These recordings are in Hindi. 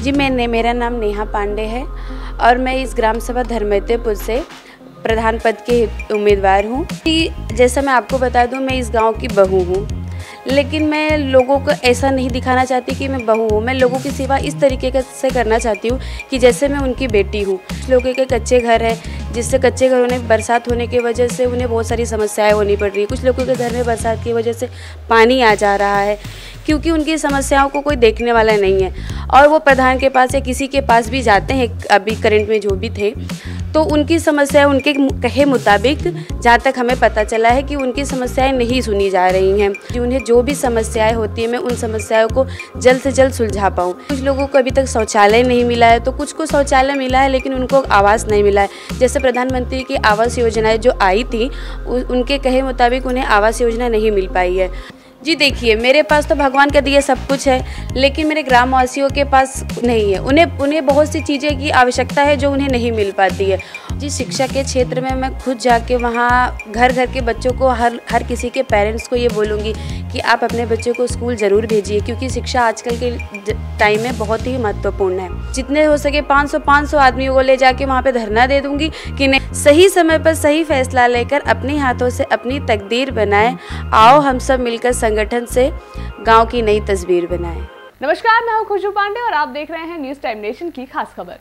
जी मेरा नाम नेहा पांडे है और मैं इस ग्राम सभा धर्मैतेपुर से प्रधान पद के उम्मीदवार हूँ। जैसा मैं आपको बता दूँ, मैं इस गांव की बहू हूँ, लेकिन मैं लोगों को ऐसा नहीं दिखाना चाहती कि मैं बहू हूँ। मैं लोगों की सेवा इस तरीके से करना चाहती हूँ कि जैसे मैं उनकी बेटी हूँ। कुछ लोगों के कच्चे घर हैं, जिससे कच्चे घरों में बरसात होने की वजह से उन्हें बहुत सारी समस्याएं होनी पड़ रही है। कुछ लोगों के घर में बरसात की वजह से पानी आ जा रहा है, क्योंकि उनकी समस्याओं को कोई देखने वाला नहीं है। और वो प्रधान के पास या किसी के पास भी जाते हैं, अभी करंट में जो भी थे, तो उनकी समस्या उनके कहे मुताबिक, जहाँ तक हमें पता चला है कि उनकी समस्याएं नहीं सुनी जा रही हैं। उन्हें जो भी समस्याएं होती हैं, मैं उन समस्याओं को जल्द से जल्द सुलझा पाऊँ। कुछ लोगों को अभी तक शौचालय नहीं मिला है, तो कुछ को शौचालय मिला है लेकिन उनको आवास नहीं मिला है। जैसे प्रधानमंत्री की आवास योजनाएं जो आई थी, उनके कहे मुताबिक उन्हें आवास योजना नहीं मिल पाई है। जी देखिए, मेरे पास तो भगवान का दिया सब कुछ है, लेकिन मेरे ग्रामवासियों के पास नहीं है। उन्हें बहुत सी चीज़ें की आवश्यकता है जो उन्हें नहीं मिल पाती है। जी, शिक्षा के क्षेत्र में मैं खुद जाके वहाँ घर घर के बच्चों को, हर किसी के पेरेंट्स को ये बोलूँगी कि आप अपने बच्चों को स्कूल ज़रूर भेजिए, क्योंकि शिक्षा आजकल के टाइम में बहुत ही महत्वपूर्ण है। जितने हो सके 500 आदमियों को ले जाके वहाँ पे धरना दे दूँगी कि नहीं, सही समय पर सही फैसला लेकर अपने हाथों से अपनी तकदीर बनाएं। आओ हम सब मिलकर संगठन से गांव की नई तस्वीर बनाएं। नमस्कार, मैं हूं खुशबू पांडे और आप देख रहे हैं न्यूज टाइम नेशन की खास खबर।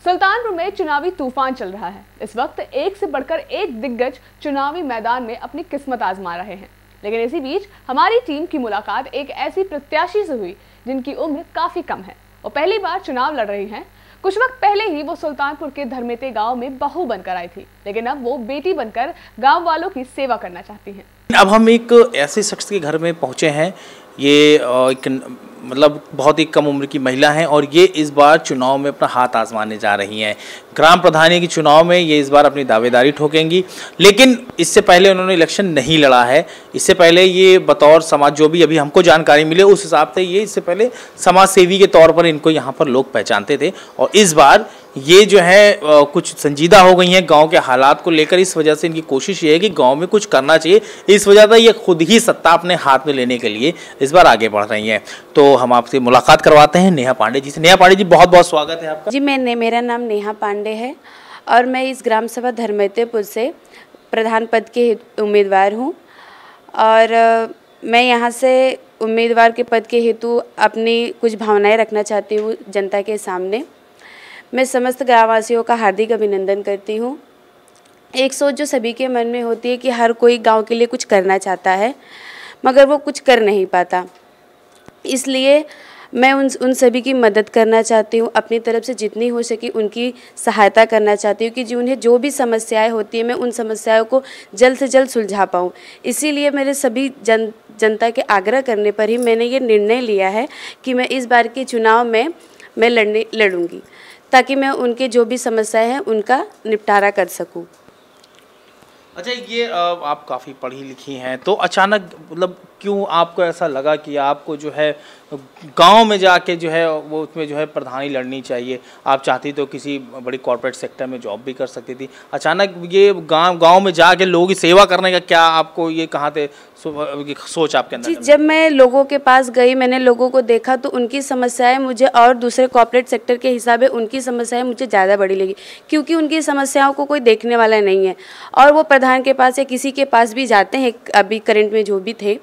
सुल्तानपुर में चुनावी तूफान चल रहा है। इस वक्त एक से बढ़कर एक दिग्गज चुनावी मैदान में अपनी किस्मत आजमा रहे हैं, लेकिन इसी बीच हमारी टीम की मुलाकात एक ऐसी प्रत्याशी से हुई जिनकी उम्र काफी कम है। वो पहली बार चुनाव लड़ रही हैं। कुछ वक्त पहले ही वो सुल्तानपुर के धर्मेते गांव में बहू बनकर आई थी, लेकिन अब वो बेटी बनकर गांव वालों की सेवा करना चाहती हैं। अब हम एक ऐसे शख्स के घर में पहुंचे हैं। ये मतलब बहुत ही कम उम्र की महिला हैं और ये इस बार चुनाव में अपना हाथ आजमाने जा रही हैं। ग्राम प्रधानी के चुनाव में ये इस बार अपनी दावेदारी ठोकेंगी, लेकिन इससे पहले उन्होंने इलेक्शन नहीं लड़ा है। इससे पहले ये बतौर समाज, जो भी अभी हमको जानकारी मिले उस हिसाब से, ये इससे पहले समाज सेवी के तौर पर इनको यहाँ पर लोग पहचानते थे। और इस बार ये जो है कुछ संजीदा हो गई हैं गांव के हालात को लेकर। इस वजह से इनकी कोशिश ये है कि गांव में कुछ करना चाहिए। इस वजह से ये खुद ही सत्ता अपने हाथ में लेने के लिए इस बार आगे बढ़ रही हैं। तो हम आपसे मुलाकात करवाते हैं नेहा पांडे जी से। नेहा पांडे जी, बहुत बहुत स्वागत है आपका। जी मेरा नाम नेहा पांडे है और मैं इस ग्राम सभा धर्मैतेपुर से प्रधान पद के उम्मीदवार हूँ। और मैं यहाँ से उम्मीदवार के पद के हेतु अपनी कुछ भावनाएँ रखना चाहती हूँ जनता के सामने। मैं समस्त ग्रामवासियों का हार्दिक अभिनंदन करती हूँ। एक सोच जो सभी के मन में होती है कि हर कोई गांव के लिए कुछ करना चाहता है, मगर वो कुछ कर नहीं पाता। इसलिए मैं उन सभी की मदद करना चाहती हूँ, अपनी तरफ से जितनी हो सके उनकी सहायता करना चाहती हूँ कि उन्हें जो भी समस्याएं होती हैं, मैं उन समस्याओं को जल्द से जल्द सुलझा पाऊँ। इसीलिए मेरे सभी जनता के आग्रह करने पर ही मैंने ये निर्णय लिया है कि मैं इस बार के चुनाव में मैं लड़ूंगी, ताकि मैं उनके जो भी समस्याएं हैं उनका निपटारा कर सकूं। अच्छा, ये आप काफ़ी पढ़ी लिखी हैं, तो अचानक मतलब क्यों आपको ऐसा लगा कि आपको जो है गांव में जाके जो है वो उसमें जो है प्रधानी लड़नी चाहिए? आप चाहती तो किसी बड़ी कॉर्पोरेट सेक्टर में जॉब भी कर सकती थी। अचानक ये गांव में जाके लोगों की सेवा करने का क्या आपको ये कहाँ से सोच आपके अंदर? जी, जब मैं लोगों के पास गई, मैंने लोगों को देखा तो उनकी समस्याएं मुझे, और दूसरे कॉर्पोरेट सेक्टर के हिसाब से उनकी समस्याएं मुझे ज़्यादा बड़ी लगी, क्योंकि उनकी समस्याओं को कोई देखने वाला नहीं है। और वो प्रधान के पास या किसी के पास भी जाते हैं, अभी करंट में जो भी थे,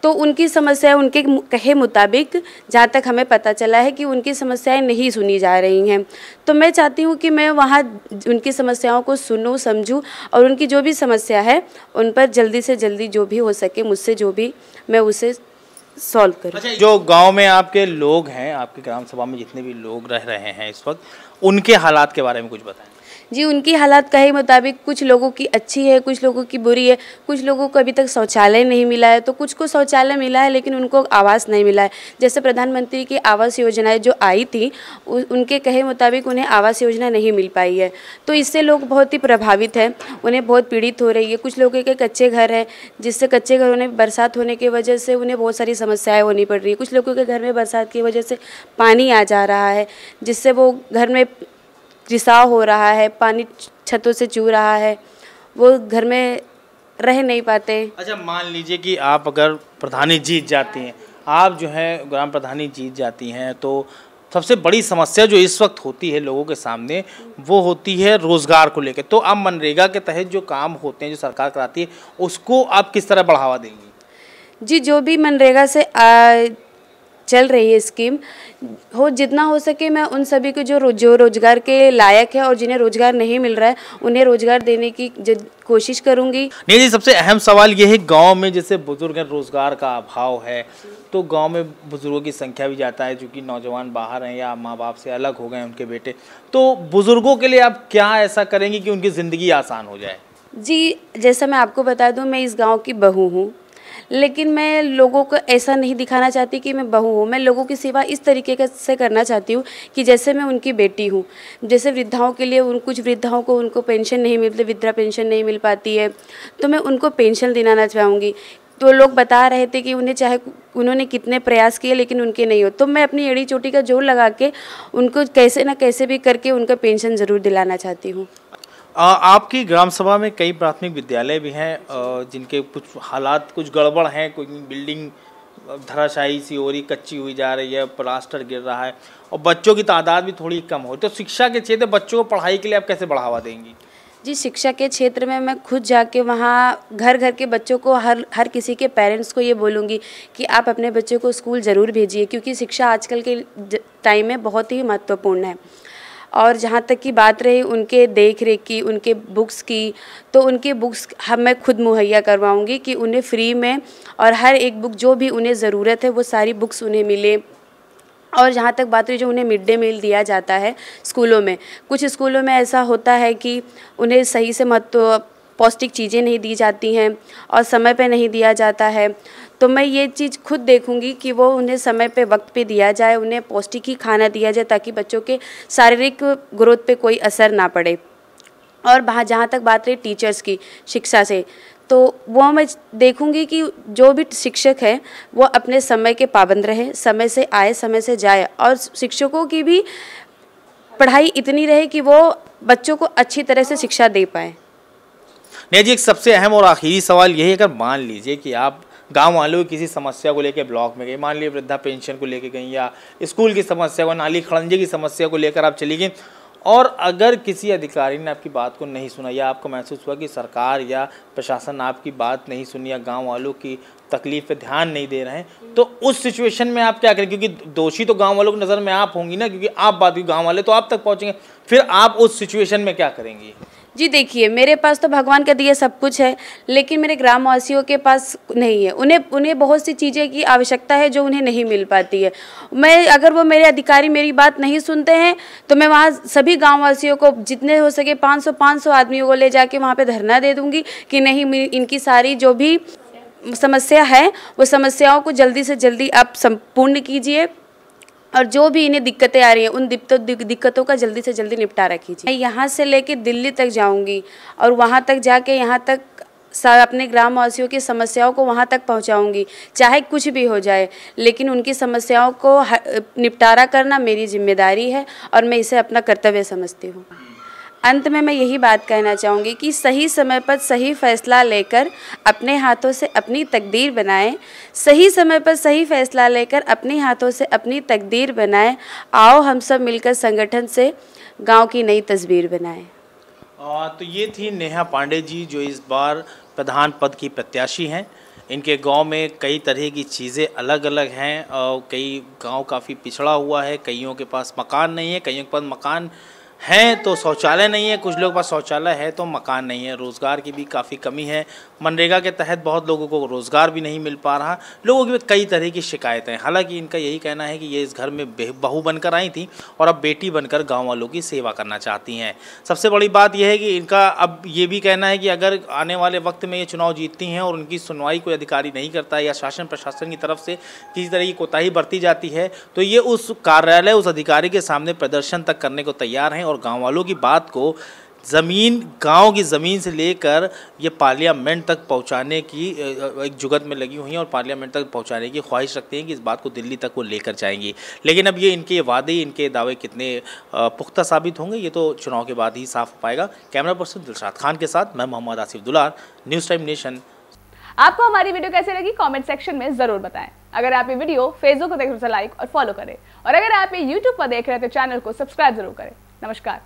तो उनकी समस्याएं उनके कहे मुताबिक, जहाँ तक हमें पता चला है कि उनकी समस्याएं नहीं सुनी जा रही हैं। तो मैं चाहती हूँ कि मैं वहाँ उनकी समस्याओं को सुनूँ, समझूँ और उनकी जो भी समस्या है उन पर जल्दी से जल्दी जो भी हो सके मुझसे, जो भी मैं उसे सॉल्व करूँ। अच्छा, जो गांव में आपके लोग हैं, आपकी ग्राम सभा में जितने भी लोग रह रहे हैं इस वक्त, उनके हालात के बारे में कुछ बताएं। जी, उनकी हालात कहे मुताबिक कुछ लोगों की अच्छी है, कुछ लोगों की बुरी है। कुछ लोगों को अभी तक शौचालय नहीं मिला है, तो कुछ को शौचालय मिला है लेकिन उनको आवास नहीं मिला है। जैसे प्रधानमंत्री की आवास योजनाएं जो आई थी, उनके कहे मुताबिक उन्हें आवास योजना नहीं मिल पाई है। तो इससे लोग बहुत ही प्रभावित हैं, उन्हें बहुत पीड़ित हो रही है। कुछ लोगों के कच्चे घर हैं, जिससे कच्चे घरों में बरसात होने की वजह से उन्हें बहुत सारी समस्याएँ होनी पड़ रही है। कुछ लोगों के घर में बरसात की वजह से पानी आ जा रहा है, जिससे वो घर में रिसाव हो रहा है, पानी छतों से चू रहा है, वो घर में रह नहीं पाते। अच्छा, मान लीजिए कि आप अगर प्रधानी जीत जाती हैं, आप जो है ग्राम प्रधानी जीत जाती हैं, तो सबसे बड़ी समस्या जो इस वक्त होती है लोगों के सामने वो होती है रोज़गार को लेकर। तो आप मनरेगा के तहत जो काम होते हैं जो सरकार कराती है उसको आप किस तरह बढ़ावा देंगी? जी, जो भी मनरेगा से चल रही है स्कीम, जितना हो सके मैं उन सभी को जो रोज़गार के लायक है और जिन्हें रोज़गार नहीं मिल रहा है उन्हें रोज़गार देने की कोशिश करूंगी। नहीं जी, सबसे अहम सवाल ये है गांव में जैसे बुजुर्ग हैं, रोज़गार का अभाव है, तो गांव में बुजुर्गों की संख्या भी ज़्यादा है, क्योंकि नौजवान बाहर हैं या माँ बाप से अलग हो गए उनके बेटे। तो बुजुर्गों के लिए आप क्या ऐसा करेंगी कि उनकी ज़िंदगी आसान हो जाए? जी, जैसा मैं आपको बता दूं, मैं इस गाँव की बहू हूँ, लेकिन मैं लोगों को ऐसा नहीं दिखाना चाहती कि मैं बहू हूँ। मैं लोगों की सेवा इस तरीके से करना चाहती हूँ कि जैसे मैं उनकी बेटी हूँ। जैसे वृद्धाओं के लिए कुछ वृद्धाओं को उनको पेंशन नहीं मिलती, वृद्धा पेंशन नहीं मिल पाती है, तो मैं उनको पेंशन दिलाना चाहूँगी। तो लोग बता रहे थे कि उन्हें चाहे उन्होंने कितने प्रयास किए लेकिन उनके नहीं हो, तो मैं अपनी एड़ी चोटी का जोर लगा के उनको कैसे ना कैसे भी करके उनका पेंशन ज़रूर दिलाना चाहती हूँ। आपकी ग्राम सभा में कई प्राथमिक विद्यालय भी हैं जिनके कुछ हालात कुछ गड़बड़ हैं, कोई बिल्डिंग धराशायी सी हो रही, कच्ची हुई जा रही है, प्लास्टर गिर रहा है और बच्चों की तादाद भी थोड़ी कम हो, तो शिक्षा के क्षेत्र बच्चों को पढ़ाई के लिए आप कैसे बढ़ावा देंगी? जी, शिक्षा के क्षेत्र में मैं खुद जाके वहाँ घर घर के बच्चों को हर किसी के पेरेंट्स को ये बोलूँगी कि आप अपने बच्चों को स्कूल ज़रूर भेजिए, क्योंकि शिक्षा आजकल के टाइम में बहुत ही महत्वपूर्ण है। और जहाँ तक की बात रही उनके देख रेख की, उनके बुक्स की, तो उनके बुक्स मैं खुद मुहैया करवाऊँगी कि उन्हें फ्री में और हर एक बुक जो भी उन्हें ज़रूरत है वो सारी बुक्स उन्हें मिले। और जहाँ तक बात रही जो उन्हें मिड डे मील दिया जाता है स्कूलों में, कुछ स्कूलों में ऐसा होता है कि उन्हें सही से पौष्टिक चीज़ें नहीं दी जाती हैं और समय पे नहीं दिया जाता है। तो मैं ये चीज़ खुद देखूंगी कि वो उन्हें समय पे वक्त पे दिया जाए, उन्हें पौष्टिक ही खाना दिया जाए ताकि बच्चों के शारीरिक ग्रोथ पे कोई असर ना पड़े। और जहाँ तक बात रही टीचर्स की शिक्षा से, तो वो मैं देखूंगी कि जो भी शिक्षक है वो अपने समय के पाबंद रहे, समय से आए समय से जाए, और शिक्षकों की भी पढ़ाई इतनी रहे कि वो बच्चों को अच्छी तरह से शिक्षा दे पाए। नहीं जी, एक सबसे अहम और आखिरी सवाल यही है, अगर मान लीजिए कि आप गांव वालों की किसी समस्या को लेकर ब्लॉक में गई, मान लीजिए वृद्धा पेंशन को लेकर गई या स्कूल की समस्या को, नाली खड़ंजे की समस्या को लेकर आप चली गई, और अगर किसी अधिकारी ने आपकी बात को नहीं सुना या आपको महसूस हुआ कि सरकार या प्रशासन आपकी बात नहीं सुनी या गांव वालों की तकलीफ पे ध्यान नहीं दे रहे हैं, तो उस सिचुएशन में आप क्या करें? क्योंकि दोषी तो गांव वालों की नज़र में आप होंगी ना, क्योंकि आप बात की गांव वाले तो आप तक पहुंचेंगे, फिर आप उस सिचुएशन में क्या करेंगी? जी देखिए, मेरे पास तो भगवान का दिया सब कुछ है, लेकिन मेरे ग्रामवासियों के पास नहीं है। उन्हें बहुत सी चीज़ें की आवश्यकता है जो उन्हें नहीं मिल पाती है। अगर वो मेरे अधिकारी मेरी बात नहीं सुनते हैं तो मैं वहाँ सभी गांववासियों को जितने हो सके 500 आदमियों को ले जाके वहाँ पे धरना दे दूँगी कि नहीं, इनकी सारी जो भी समस्या है वो समस्याओं को जल्दी से जल्दी आप संपूर्ण कीजिए, और जो भी इन्हें दिक्कतें आ रही हैं उन दिक्कतों का जल्दी से जल्दी निपटारा कीजिए। मैं यहाँ से लेके दिल्ली तक जाऊँगी और वहाँ तक जाके यहाँ तक अपने ग्रामवासियों की समस्याओं को वहाँ तक पहुँचाऊँगी, चाहे कुछ भी हो जाए, लेकिन उनकी समस्याओं को निपटारा करना मेरी जिम्मेदारी है और मैं इसे अपना कर्तव्य समझती हूँ। अंत में मैं यही बात कहना चाहूँगी कि सही समय पर सही फैसला लेकर अपने हाथों से अपनी तकदीर बनाएं। सही समय पर सही फैसला लेकर अपने हाथों से अपनी तकदीर बनाएं। आओ हम सब मिलकर संगठन से गांव की नई तस्वीर बनाएं। तो ये थी नेहा पांडे जी, जो इस बार प्रधान पद की प्रत्याशी हैं। इनके गांव में कई तरह की चीज़ें अलग अलग हैं और कई गांव काफ़ी पिछड़ा हुआ है, कईयों के पास मकान नहीं है, कईयों के पास मकान हैं तो शौचालय नहीं है, कुछ लोगों के पास शौचालय है तो मकान नहीं है, रोज़गार की भी काफ़ी कमी है, मनरेगा के तहत बहुत लोगों को रोज़गार भी नहीं मिल पा रहा, लोगों की कई तरह की शिकायतें। हालांकि इनका यही कहना है कि ये इस घर में बहू बनकर आई थी और अब बेटी बनकर गांव वालों की सेवा करना चाहती हैं। सबसे बड़ी बात यह है कि इनका अब ये भी कहना है कि अगर आने वाले वक्त में ये चुनाव जीतती हैं और उनकी सुनवाई कोई अधिकारी नहीं करता है या शासन प्रशासन की तरफ से किसी तरह की कोताही बरती जाती है, तो ये उस कार्यालय, उस अधिकारी के सामने प्रदर्शन तक करने को तैयार हैं और गांव वालों की बात को गांव की ज़मीन से लेकर ये पार्लियामेंट तक पहुंचाने की एक जुगत में लगी हुई हैं और पार्लियामेंट तक पहुंचाने की ख्वाहिश रखते हैं कि इस बात को दिल्ली तक वो लेकर जाएंगी। लेकिन अब ये इनके वादे, इनके दावे कितने पुख्ता साबित होंगे ये तो चुनाव के बाद ही साफ हो पाएगा। कैमरा पर्सन दिलशाद खान के साथ मैं मोहम्मद आसिफ दुलार, न्यूज़ टाइम नेशन। आपको हमारी वीडियो कैसे लगी कमेंट सेक्शन में जरूर बताएं। अगर आप ये वीडियो फेसबुक पर देख रहे हो तो लाइक और फॉलो करें, और अगर आप ये यूट्यूब पर देख रहे हैं तो चैनल को सब्सक्राइब जरूर करें। नमस्कार।